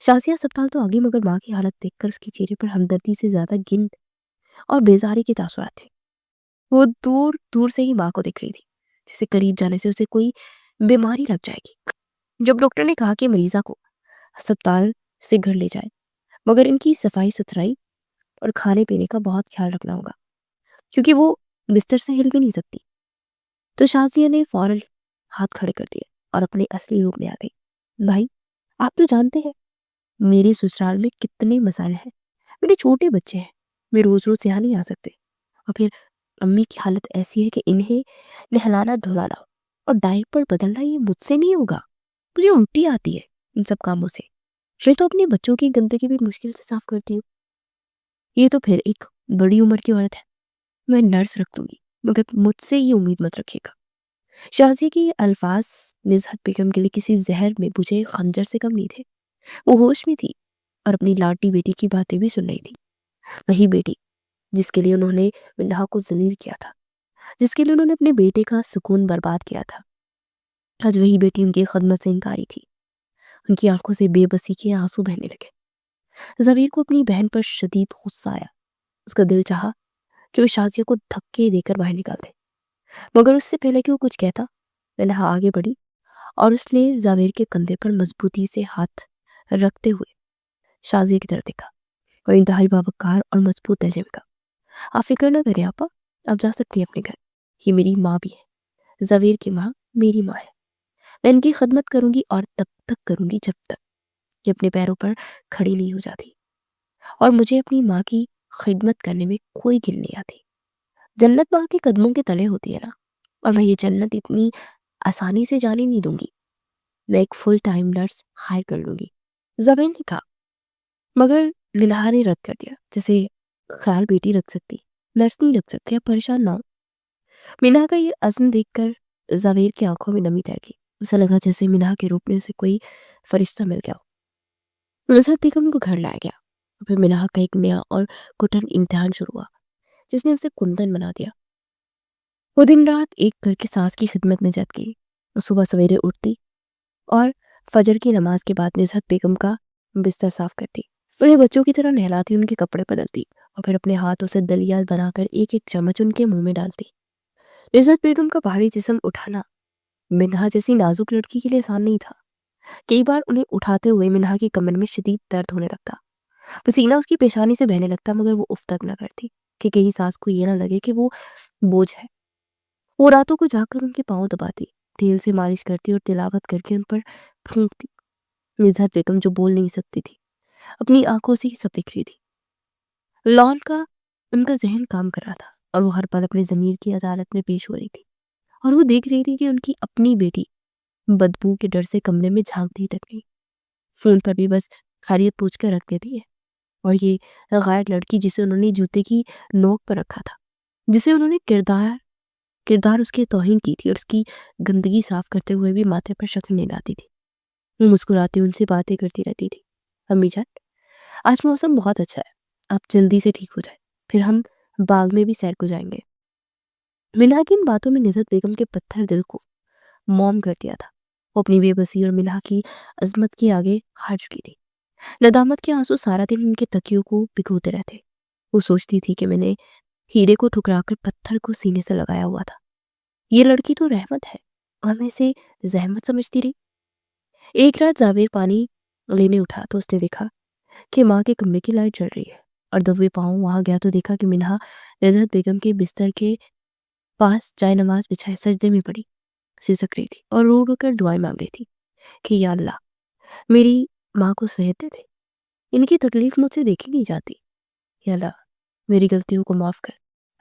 شازیہ اسپتال تو آگئی، مگر ماں کی حالت دیکھ کر اس کے چہرے پر ہمدردی سے زیادہ گن اور بیزاری کے تاثرات تھے۔ وہ دور دور سے ہی ماں کو دیکھ رہی تھی، جیسے قریب جانے سے اسے کوئی بیماری لگ جائے گی۔ جب ڈاکٹر نے کہا کہ مریضہ کو ہسپتال سے گھر لے جائیں، مگر ان کی صفائی ستھرائی اور کھانے پینے کا بہت خیال رکھنا ہوگا کیونکہ وہ بستر سے ہل بھی نہیں سکتی، تو شازیہ نے فوراً ہاتھ کھڑے کر دیے اور اپنے اصلی روپ میں آ گئی۔ بھائی، آپ تو جانتے ہیں میرے سسرال میں کتنے مسائل ہیں، میرے چھوٹے بچے ہیں، میں روز روز یہاں نہیں آ سکتے، اور پھر امی کی حالت ایسی ہے کہ انہیں نہلانا دھلانا اور ڈائپر بدلنا یہ مجھ سے نہیں ہوگا، مجھے الٹی آتی ہے ان سب کاموں سے۔ میں تو اپنے بچوں کی گندگی بھی مشکل سے صاف کرتی ہوں، یہ تو پھر ایک بڑی عمر کی عورت ہے، میں نرس رکھ دوں گی، مگر مجھ سے یہ امید مت رکھے گا۔ شازیہ کے یہ الفاظ نزہت بیگم کے لیے کسی زہر میں بجھے خنجر سے کم نہیں تھے۔ وہ ہوش میں تھی اور اپنی لاڈلی بیٹی کی باتیں بھی سن رہی تھی، وہی بیٹی جس کے لیے انہوں نے منہا کو ذلیل کیا تھا، جس کے لیے انہوں نے اپنے بیٹے کا سکون برباد کیا تھا۔ آج وہی بیٹی ان کی خدمت سے انکاری تھی، ان کی آنکھوں سے بے بسی کے آنسو بہنے لگے۔ زبیر کو اپنی بہن پر شدید غصہ آیا، اس کا دل چاہا کہ وہ شازیہ کو دھکے دے کر باہر نکال دے، مگر اس سے پہلے کہ وہ کچھ کہتا، منہا آگے بڑھی اور اس نے زبیر کے کندھے پر مضبوطی سے ہاتھ رکھتے ہوئے شازیہ کی طرف دیکھا اور انتہائی باوقار اور مضبوط لہجے میں کہا، آپ فکر نہ کریں آپا، آپ جا سکتی ہیں اپنے گھر، یہ میری ماں بھی ہے، زبیر کی ماں میری ماں ہے، میں ان کی خدمت کروں گی اور تب تک کروں گی جب تک کہ اپنے پیروں پر کھڑی نہیں ہو جاتی، اور مجھے اپنی ماں کی خدمت کرنے میں کوئی گل نہیں آتی۔ جنت ماں کے قدموں کے تلے ہوتی ہے نا، اور میں یہ جنت اتنی آسانی سے جانے نہیں دوں گی، میں ایک فل ٹائم نرس ہائر کر لوں گی۔ زبیر نے کہا، مگر منہا نے رد کر دیا، جیسے خیال بیٹی رکھ سکتی، نرس نہیں رکھ سکتی، آپ پریشان نہ ہو۔ منہا کا یہ عزم دیکھ کر زبیر کی آنکھوں میں نمی تیر گئی، اسے لگا جیسے منہا کے روپ میں اسے کوئی فرشتہ مل گیا ہو۔ نزہت بیگم کو گھر لایا گیا، پھر منہا کا ایک نیا اور کٹھن امتحان شروع ہوا، جس نے اسے کندن بنا دیا۔ وہ دن رات ایک کر کے ساس کی خدمت میں جت گئی، صبح سویرے اٹھتی اور فجر کی نماز کے بعد نزہت بیگم کا بستر صاف کرتی، انہیں بچوں کی طرح نہلاتی، ان کے کپڑے بدلتی، اور پھر اپنے ہاتھوں سے دلیا بنا کر ایک ایک چمچ ان کے منہ میں ڈالتی۔ نزہت بیگم کا بھاری جسم اٹھانا منہا جیسی نازک لڑکی کے لیے آسان نہیں تھا۔ کئی بار انہیں اٹھاتے ہوئے منہا کی کمر میں شدید درد ہونے لگتا، پسینہ اس کی پیشانی سے بہنے لگتا، مگر وہ اف تک نہ کرتی کہ کہیں ساس کو یہ نہ لگے کہ وہ بوجھ ہے۔ وہ راتوں کو جا کر ان کے پاؤں دباتی، تیل سے مالش کرتی اور تلاوت کر کے ان پر پھونکتی۔ نزہت بیگم جو بول نہیں سکتی تھی، اپنی آنکھوں سے ہی سب دیکھ رہی تھی۔ لال کا ان کا ذہن کام کر رہا تھا اور وہ ہر پل اپنے ضمیر کی عدالت میں پیش ہو رہی تھی، اور وہ دیکھ رہی تھی کہ ان کی اپنی بیٹی بدبو کے ڈر سے کمرے میں جھانکتی تک نہیں، فون پر بھی بس خیریت پوچھ کر رکھ دیتی ہے۔ اور یہ غیر لڑکی جسے انہوں نے جوتے کی نوک پر رکھا تھا، جسے انہوں نے کردار اس کے توہین کی تھی، اور اس کی گندگی صاف کرتے ہوئے بھی ماتھے پر شکل نہیں لاتی تھی، وہ مسکراتی ان سے باتیں کرتی رہتی تھی۔ امی جان، آج موسم بہت اچھا ہے، آپ جلدی سے ٹھیک ہو جائیں، پھر ہم باغ میں بھی سیر کو جائیں گے۔ منہا کی ان باتوں میں نزہت بیگم کے پتھر دل کو موم کر دیا تھا، وہ اپنی بے بسی اور منہا کی عظمت کے آگے ہار چکی تھی۔ ندامت کے آنسو سارا دن ان کے تکیوں کو بھگوتے رہتے، وہ سوچتی تھی کہ میں نے ہیرے کو ٹھکرا کر پتھر کو سینے سے لگایا ہوا تھا، یہ لڑکی تو رحمت ہے اور میں اسے زحمت سمجھتی رہی۔ ایک رات زبیر پانی لینے اٹھا تو اس نے دیکھا کہ ماں کے کمرے کی لائٹ جل رہی ہے، اور دبے پاؤں وہاں گیا تو دیکھا کہ منہا نزہت بیگم کے بستر کے پاس جائے نماز بچھائے سجدے میں پڑی سسک رہی تھی اور رو رو کر دعائیں مانگ رہی تھی کہ یا اللہ، میری ماں کو صحت دے دے، ان کی تکلیف مجھ سے دیکھی نہیں جاتی، یا اللہ میری غلطیوں کو معاف کر،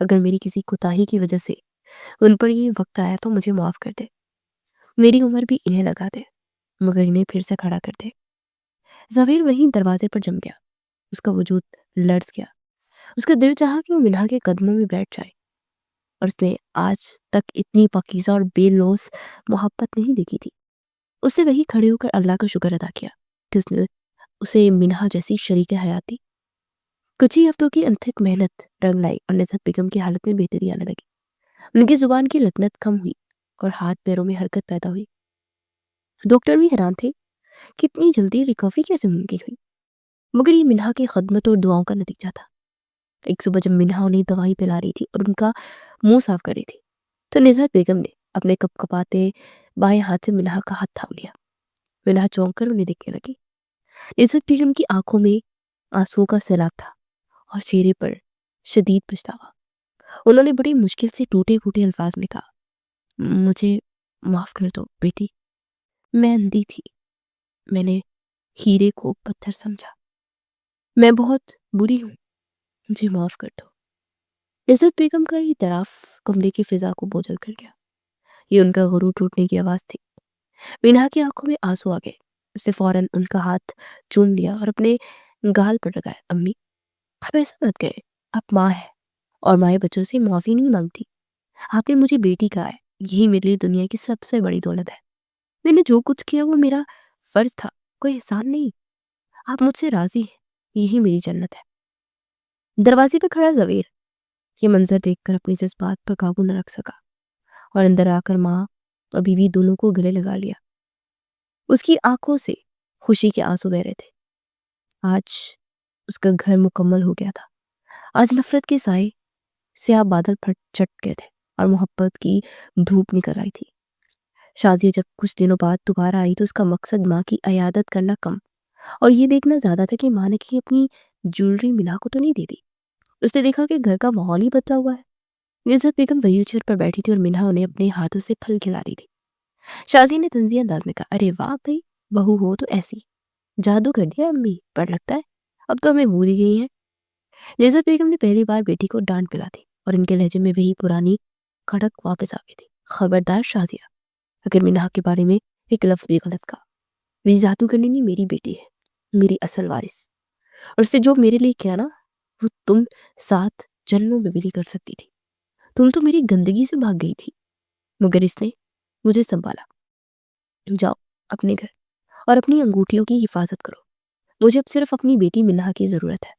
اگر میری کسی کوتاہی کی وجہ سے ان پر یہ وقت آیا تو مجھے معاف کر دے، میری عمر بھی انہیں لگا دے، مگر انہیں پھر سے کھڑا کر دے۔ زبیر وہیں دروازے پر جم گیا، اس کا وجود لرز گیا، اس کا دل چاہا کہ وہ منہا کے قدموں میں بیٹھ جائے، اور اس نے آج تک اتنی پاکیزہ اور بے لوث محبت نہیں دیکھی تھی۔ اس نے وہیں کھڑے ہو کر اللہ کا شکر ادا کیا کہ اس نے اسے منہا جیسی شریک حیات دی۔ کچھ ہی ہفتوں کی انتھک محنت رنگ لائی اور نزہت بیگم کی حالت میں بہتری آنے لگی، ان کی زبان کی لکنت کم ہوئی اور ہاتھ پیروں میں حرکت پیدا ہوئی۔ ڈاکٹر بھی حیران تھے کتنی جلدی ریکوری کیسے ممکن ہوئی؟ مگر یہ منہا کی خدمت اور دعاؤں کا نتیجہ تھا۔ ایک صبح جب منہا انہیں دوائی پلا رہی تھی اور ان کا منہ صاف کر رہی تھی تو نزہت بیگم نے اپنے کپ کپاتے بائیں ہاتھ سے منہا کا ہاتھ تھام لیا۔ منہا چونک کر انہیں دیکھنے لگی۔ نزہت بیگم کی آنکھوں میں آنسوؤں کا سیلاب تھا اور چہرے پر شدید پچھتاوا۔ انہوں نے بڑی مشکل سے ٹوٹے پھوٹے الفاظ میں کہا، مجھے معاف کر دو بیٹی، میں اندھی تھی، میں نے ہیرے کو پتھر سمجھا، میں بہت بری ہوں، مجھے معاف کر دو۔ عزت بیگم کا یہ اعتراف کمرے کی فضا کو بوجھل کر گیا۔ یہ ان کا غرور ٹوٹنے کی آواز تھی۔ منہا کی آنکھوں میں آنسو آ گئے۔ اس نے فوراً ان کا ہاتھ چوم لیا اور اپنے گال پر لگایا۔ امی، آپ ایسا مت کہے، آپ ماں ہے اور مائیں بچوں سے معافی نہیں مانگتی۔ آپ نے مجھے بیٹی کہا ہے، یہی میرے لیے دنیا کی سب سے بڑی دولت ہے۔ میں نے جو کچھ کیا وہ میرا فرض تھا، کوئی احسان نہیں۔ آپ مجھ سے راضی ہیں، یہی میری جنت ہے۔ دروازے پہ کھڑا زویر یہ منظر دیکھ کر اپنے جذبات پر قابو نہ رکھ سکا اور اندر آ کر ماں اور بیوی دونوں کو گلے لگا لیا۔ اس کی آنکھوں سے خوشی کے آنسو بہ رہے تھے۔ آج اس کا گھر مکمل ہو گیا تھا۔ آج نفرت کے سائے سیاہ بادل پھٹ چٹ گئے تھے اور محبت کی دھوپ نکل آئی تھی۔ شازیہ جب کچھ دنوں بعد دوبارہ آئی تو اس کا مقصد ماں کی عیادت کرنا کم اور یہ دیکھنا زیادہ تھا کہ ماں نے کہیں اپنی جولری منہا کو تو نہیں دے دی۔ اس نے دیکھا کہ گھر کا ماحول ہی بدلا ہوا ہے۔ عزت بیگم وہیل چیئر پر بیٹھی تھی اور منہا انہیں اپنے ہاتھوں سے پھل کھلا رہی تھی۔ شازیہ نے طنزیہ انداز میں کہا، ارے واہ بھائی، بہو ہو تو ایسی، جادو کر دیا امی پر، لگتا ہے اب تو ہمیں بھول ہی گئی ہیں۔ عزت بیگم نے پہلی بار بیٹی کو ڈانٹ پلا دی اور ان کے لہجے میں وہی پرانی کھڑک واپس آ گئی تھی۔ خبردار شازیہ، اگر منہا کے بارے میں ایک لفظ بھی غلط کہا، میری جادو کرنی نہیں، میری بیٹی ہے، میری اصل وارث، اور اس سے جو میرے لیے کیا نا وہ تم 7 جنموں میں بھی نہیں کر سکتی تھی۔ تم تو میری گندگی سے بھاگ گئی تھی مگر اس نے مجھے سنبھالا۔ جاؤ اپنے گھر اور اپنی انگوٹھیوں کی حفاظت کرو، مجھے اب صرف اپنی بیٹی منہا کی ضرورت ہے۔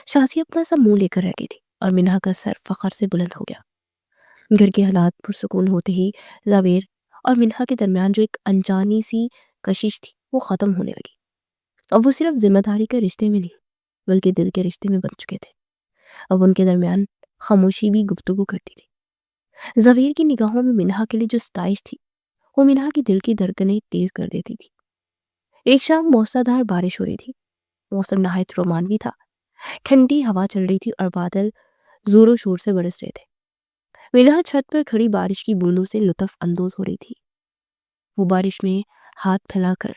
شازیہ اپنا سا منہ لے کر رہ گئی تھی اور منہا کا سر فخر سے بلند ہو گیا۔ گھر کے حالات پرسکون ہوتے ہی زبیر اور منہا کے درمیان جو ایک انجانی سی کشش تھی وہ ختم ہونے لگی۔ اب وہ صرف ذمہ داری کے رشتے میں نہیں بلکہ دل کے رشتے میں بن چکے تھے۔ اب ان کے درمیان خاموشی بھی گفتگو کرتی تھی۔ زبیر کی نگاہوں میں منہا کے لیے جو ستائش تھی وہ منہا کی دل کی دھڑکنیں تیز کر دیتی تھی۔ ایک شام موسلادھار بارش ہو رہی تھی۔ موسم نہایت رومانوی تھا۔ ٹھنڈی ہوا چل رہی تھی اور بادل زور و شور سے برس رہے تھے۔ منہا چھت پر کھڑی بارش کی بوندوں سے لطف اندوز ہو رہی تھی۔ وہ بارش میں ہاتھ پھیلا کر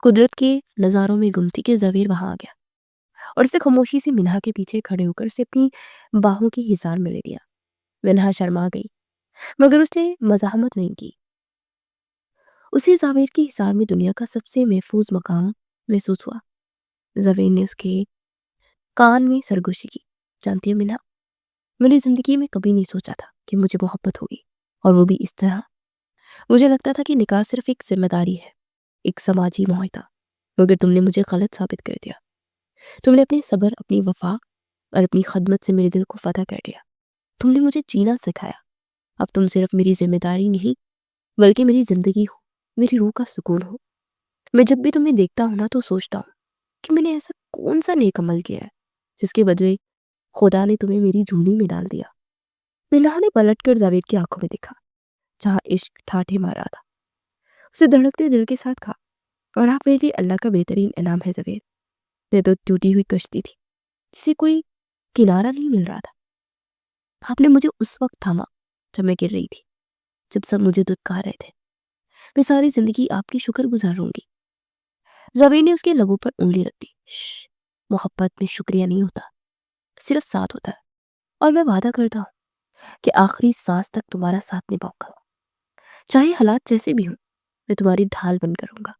قدرت کے نظاروں میں گم تھی کہ زبیر وہاں آ گیا اور اسے خاموشی سے منہا کے پیچھے کھڑے ہو کر اسے اپنی باہوں کی حصار میں لے لیا۔ منہا شرما گئی مگر اس نے مزاحمت نہیں کی۔ اسی زبیر کی حصار میں دنیا کا سب سے محفوظ مقام محسوس ہوا۔ زبیر نے اس کے کان میں سرگوشی کی، جانتی ہو منہا، میں نے زندگی میں کبھی نہیں سوچا تھا کہ مجھے محبت ہوگی، اور وہ بھی اس طرح۔ مجھے لگتا تھا کہ نکاح صرف ایک ذمہ داری ہے، ایک سماجی معاہدہ، مگر تم نے مجھے غلط ثابت کر دیا۔ تم نے اپنے صبر، اپنی وفا اور اپنی خدمت سے میرے دل کو فتح کر دیا۔ تم نے مجھے جینا سکھایا۔ اب تم صرف میری ذمہ داری نہیں بلکہ میری زندگی ہو، میری روح کا سکون ہو۔ میں جب بھی تمہیں دیکھتا ہوں نا تو سوچتا ہوں کہ میں نے ایسا کون سا نیک عمل کیا ہے جس کے بدلے خدا نے تمہیں میری جھولی میں ڈال دیا۔ منہا نے پلٹ کر زبیر کی آنکھوں میں دیکھا جہاں عشق ٹھاٹھے مارا تھا۔ اسے دھڑکتے دل کے ساتھ کہا، اور آپ میرے لیے اللہ کا بہترین انعام ہے زبیر۔ یہ تو ٹوٹی ہوئی کشتی تھی جسے کوئی کنارہ نہیں مل رہا تھا۔ آپ نے مجھے اس وقت تھاما جب میں گر رہی تھی، جب سب مجھے دھتکار رہے تھے۔ میں ساری زندگی آپ کی شکر گزار رہوں گی۔ زبیر نے اس کے لبوں پر انگلی رکھ دی۔ محبت میں شکریہ نہیں ہوتا، صرف ساتھ ہوتا ہے، اور میں وعدہ کرتا ہوں کہ آخری سانس تک تمہارا ساتھ نبھاؤں گا، چاہے حالات جیسے بھی ہوں۔ میں تمہاری ڈھال بن کر رہوں گا۔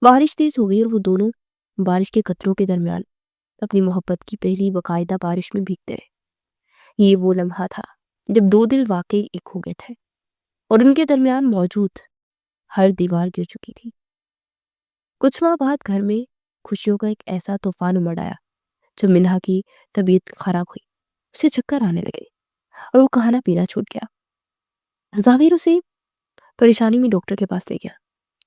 بارش تیز ہو گئی اور وہ دونوں بارش کے قطروں کے درمیان اپنی محبت کی پہلی باقاعدہ بارش میں بھیگتے رہے۔ یہ وہ لمحہ تھا جب دو دل واقعی ایک ہو گئے تھے اور ان کے درمیان موجود ہر دیوار گر چکی تھی۔ کچھ ماہ بعد گھر میں خوشیوں کا ایک ایسا طوفان امڑ آیا۔ جب منہا کی طبیعت خراب ہوئی، اسے چکر آنے لگے اور وہ کھانا پینا چھوٹ گیا۔ زبیر اسے پریشانی میں ڈاکٹر کے پاس لے گیا۔